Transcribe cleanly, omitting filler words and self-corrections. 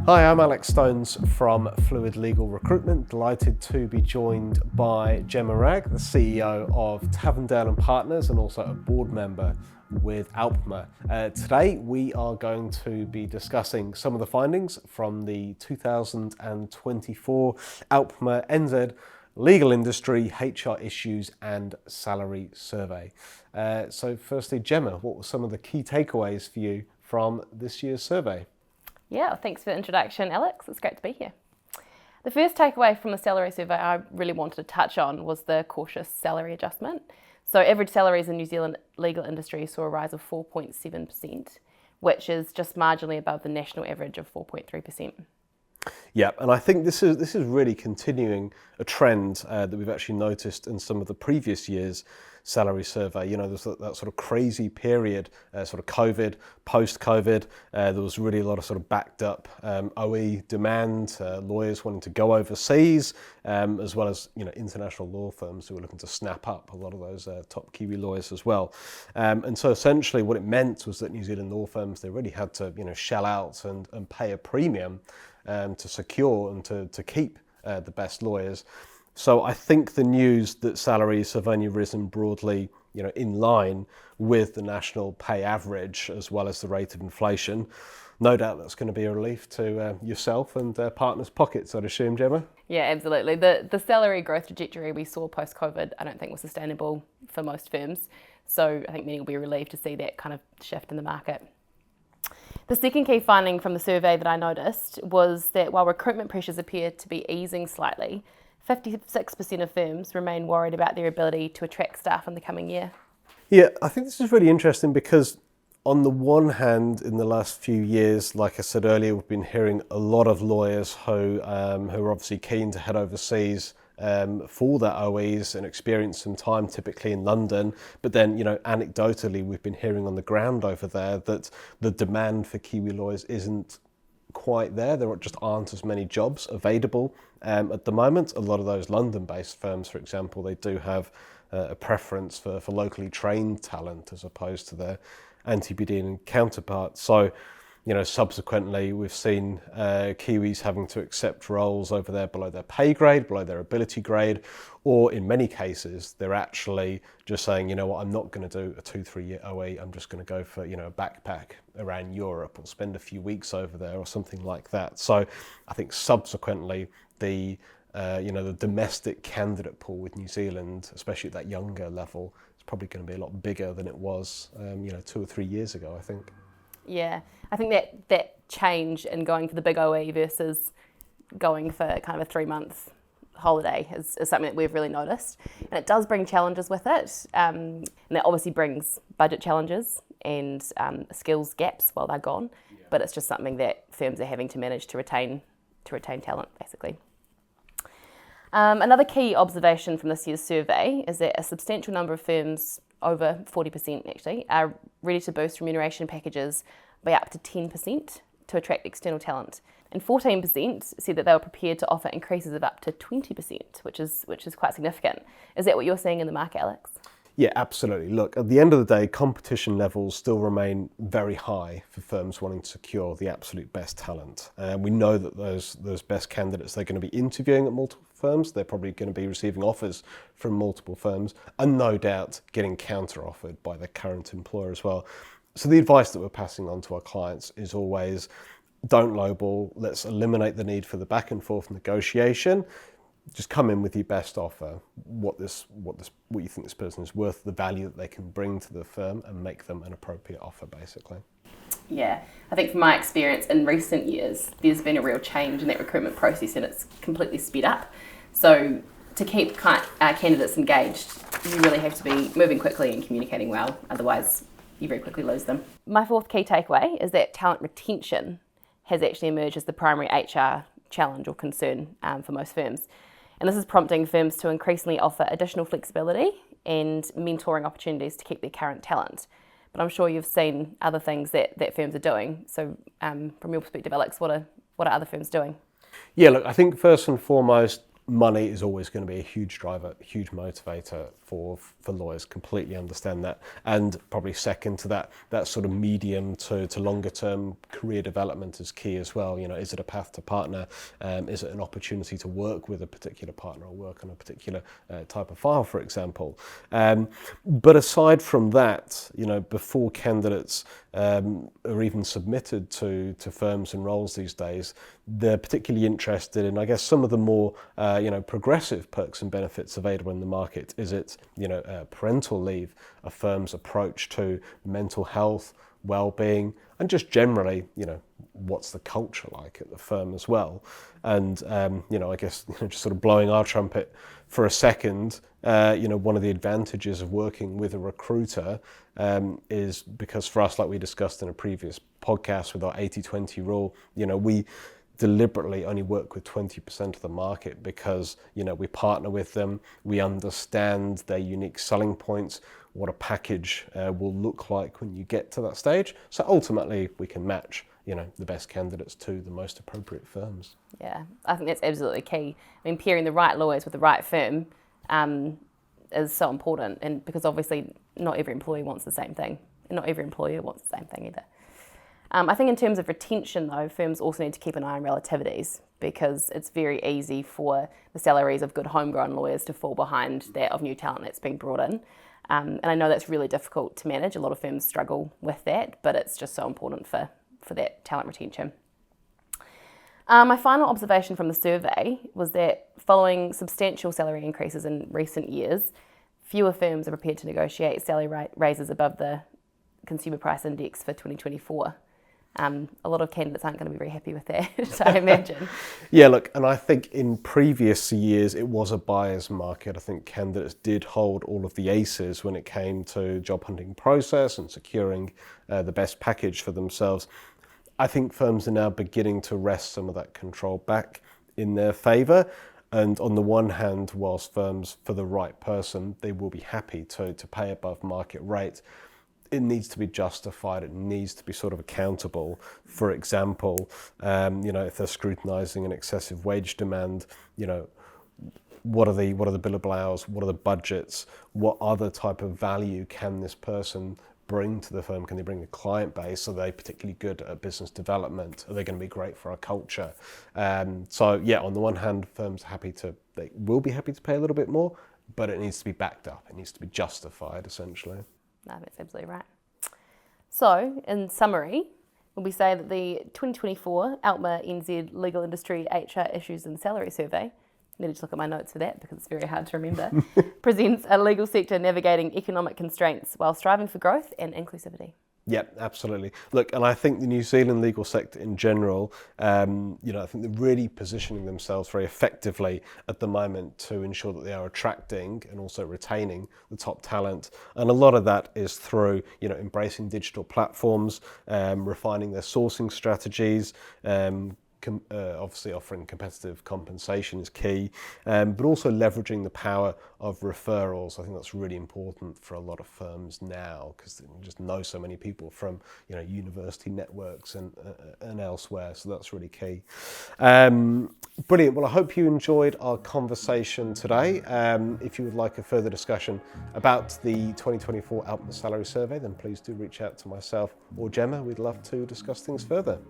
Hi, I'm Alex Stones from Fluid Legal Recruitment. Delighted to be joined by Gemma Wragg, the CEO of Tavendale Partners and also a board member with ALPMA. Today we are going to be discussing some of the findings from the 2024 ALPMA NZ Legal Industry, HR Issues and Salary Survey. So firstly, Gemma, what were some of the key takeaways for you from this year's survey? Yeah, thanks for the introduction, Alex. It's great to be here. The first takeaway from the salary survey I really wanted to touch on was the cautious salary adjustment. So average salaries in New Zealand legal industry saw a rise of 4.7%, which is just marginally above the national average of 4.3%. Yeah, and I think this is really continuing a trend that we've actually noticed in some of the previous years' salary survey. You know, there's that sort of crazy period, sort of COVID, post-COVID. There was really a lot of sort of backed up OE demand, lawyers wanting to go overseas, as well as international law firms who were looking to snap up a lot of those top Kiwi lawyers as well. And so essentially, what it meant was that New Zealand law firms, they really had to shell out and pay a premium to secure and to keep the best lawyers. So I think the news that salaries have only risen broadly, in line with the national pay average as well as the rate of inflation, no doubt that's going to be a relief to yourself and partners' pockets, I'd assume, Gemma? Yeah, absolutely. The salary growth trajectory we saw post-COVID, I don't think was sustainable for most firms. So I think many will be relieved to see that kind of shift in the market. The second key finding from the survey that I noticed was that while recruitment pressures appear to be easing slightly, 56% of firms remain worried about their ability to attract staff in the coming year. Yeah, I think this is really interesting because on the one hand, in the last few years, like I said earlier, we've been hearing a lot of lawyers who are obviously keen to head overseas for their OEs and experience some time typically in London. But then, anecdotally, we've been hearing on the ground over there that the demand for Kiwi lawyers isn't quite there. There just aren't as many jobs available at the moment. A lot of those London-based firms, for example, they do have a preference for locally trained talent as opposed to their anti-BD counterparts. So, subsequently, we've seen Kiwis having to accept roles over there below their pay grade, below their ability grade, or in many cases, they're actually just saying, I'm not going to do a 2-3 year OE, I'm just going to go for, a backpack around Europe or spend a few weeks over there or something like that. So I think subsequently, the domestic candidate pool with New Zealand, especially at that younger level, is probably going to be a lot bigger than it was, 2 or 3 years ago, I think. Yeah, I think that change in going for the big OE versus going for kind of a 3-month holiday is something that we've really noticed. And it does bring challenges with it. And that obviously brings budget challenges and skills gaps while they're gone. Yeah. But it's just something that firms are having to manage to retain talent, basically. Another key observation from this year's survey is that a substantial number of firms, over 40% actually, are ready to boost remuneration packages by up to 10% to attract external talent. And 14% said that they were prepared to offer increases of up to 20%, which is quite significant. Is that what you're seeing in the market, Alex? Yeah, absolutely. Look, at the end of the day, competition levels still remain very high for firms wanting to secure the absolute best talent. We know that those best candidates, they're going to be interviewing at multiple firms. They're probably going to be receiving offers from multiple firms and no doubt getting counter-offered by their current employer as well. So the advice that we're passing on to our clients is always don't lowball. Let's eliminate the need for the back and forth negotiation. Just come in with your best offer, what you think this person is worth, the value that they can bring to the firm, and make them an appropriate offer, basically. Yeah, I think from my experience in recent years, there's been a real change in that recruitment process and it's completely sped up. So to keep candidates engaged, you really have to be moving quickly and communicating well, otherwise you very quickly lose them. My fourth key takeaway is that talent retention has actually emerged as the primary HR challenge or concern for most firms. And this is prompting firms to increasingly offer additional flexibility and mentoring opportunities to keep their current talent. But I'm sure you've seen other things that firms are doing. So from your perspective, Alex, what are other firms doing? Yeah, look, I think first and foremost, money is always going to be a huge driver, a huge motivator for lawyers. Completely understand that. And probably second to that sort of medium to longer term career development is key as well. You know, is it a path to partner? Is it an opportunity to work with a particular partner or work on a particular type of file, for example? But aside from that, you know, before candidates are even submitted to firms and roles these days, they're particularly interested in, I guess, some of the more progressive perks and benefits available in the market. Is it parental leave, a firm's approach to mental health, well-being, and just generally, what's the culture like at the firm as well? And I guess just sort of blowing our trumpet for a second, one of the advantages of working with a recruiter is because for us, like we discussed in a previous podcast with our 80-20 rule, we deliberately only work with 20% of the market because, we partner with them, we understand their unique selling points, what a package will look like when you get to that stage. So ultimately we can match, the best candidates to the most appropriate firms. Yeah, I think that's absolutely key. I mean, pairing the right lawyers with the right firm is so important, and because obviously not every employee wants the same thing, and not every employer wants the same thing either. I think in terms of retention though, firms also need to keep an eye on relativities, because it's very easy for the salaries of good homegrown lawyers to fall behind that of new talent that's being brought in. And I know that's really difficult to manage. A lot of firms struggle with that, but it's just so important for that talent retention. My final observation from the survey was that following substantial salary increases in recent years, fewer firms are prepared to negotiate salary raises above the Consumer Price Index for 2024. A lot of candidates aren't going to be very happy with that, I imagine. Yeah, look, and I think in previous years it was a buyer's market. I think candidates did hold all of the aces when it came to job hunting process and securing the best package for themselves. I think firms are now beginning to wrest some of that control back in their favour. And on the one hand, whilst firms, for the right person, they will be happy to pay above market rate, it needs to be justified. It needs to be sort of accountable. For example, if they're scrutinising an excessive wage demand, what are the billable hours? What are the budgets? What other type of value can this person bring to the firm? Can they bring a client base? Are they particularly good at business development? Are they going to be great for our culture? So yeah, on the one hand, firms they will be happy to pay a little bit more, but it needs to be backed up. It needs to be justified, essentially. No, that's absolutely right. So, in summary, we say that the 2024 ALPMA NZ Legal Industry HR Issues and Salary Survey, I needed to look at my notes for that because it's very hard to remember, presents a legal sector navigating economic constraints while striving for growth and inclusivity. Yeah, absolutely. Look, and I think the New Zealand legal sector in general, I think they're really positioning themselves very effectively at the moment to ensure that they are attracting and also retaining the top talent. And a lot of that is through, embracing digital platforms, refining their sourcing strategies, obviously offering competitive compensation is key, but also leveraging the power of referrals. I think that's really important for a lot of firms now because they just know so many people from university networks and elsewhere, so that's really key. Brilliant. Well, I hope you enjoyed our conversation today. If you would like a further discussion about the 2024 ALPMA Salary Survey, then please do reach out to myself or Gemma. We'd love to discuss things further.